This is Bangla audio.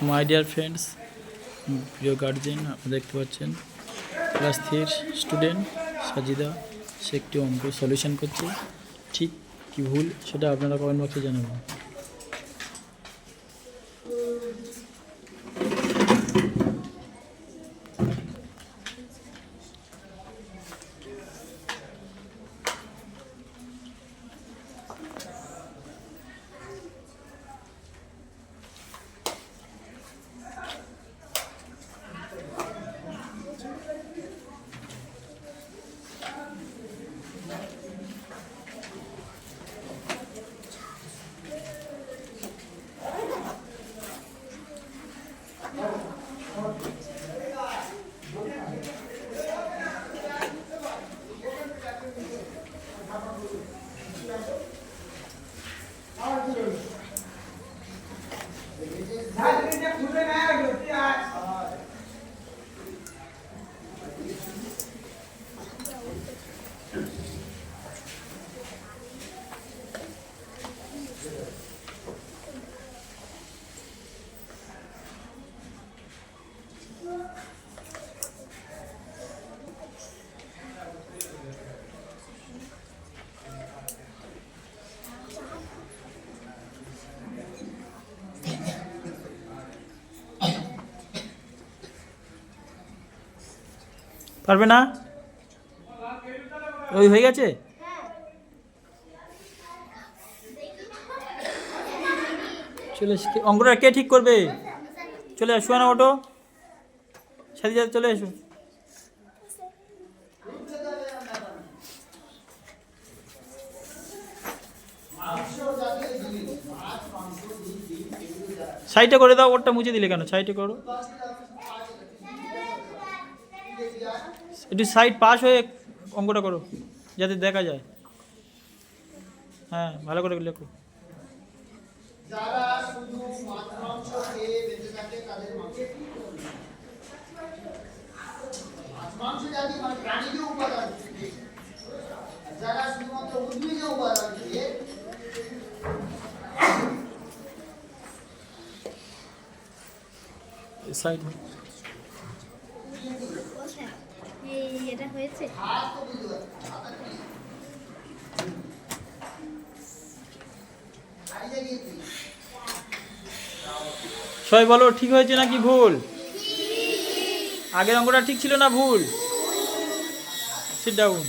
মাই ডিয়ার ফ্রেন্ডস, প্রিয় গার্জেন, আপনারা দেখতে পাচ্ছেন ক্লাস 3 স্টুডেন্ট সাজিদা সে একটি অঙ্ক সলিউশন করছে। ঠিক কি ভুল সেটা আপনারা কমেন্ট বক্সে জানাবেন। পারবে না? ওই হয়ে গেছে। চলে অঙ্কটা কে ঠিক করবে? চলে আসো না, ওটো সাথে চলে এসো। সাইডে করে দাও, ওরটা মুছে দিলে কেন? সাইডে করো, একটু সাইড পাস হয়ে অঙ্কটা করো যাতে দেখা যায়। হ্যাঁ, ভালো করে লেখো। যারা শুধু মাছ মাংস খেয়ে বেঁচে থাকে তাদের মাংস, মাছ মাংস জাতীয় মানে প্রাণীজ উপাদান, যারা শুধুমাত্র উদ্ভিজ উপাদান খেয়ে সাইড এটা হয়েছে। সবাই বলো ঠিক হয়েছে নাকি ভুল? আগের অঙ্কটা ঠিক ছিল না ভুল? Sit down.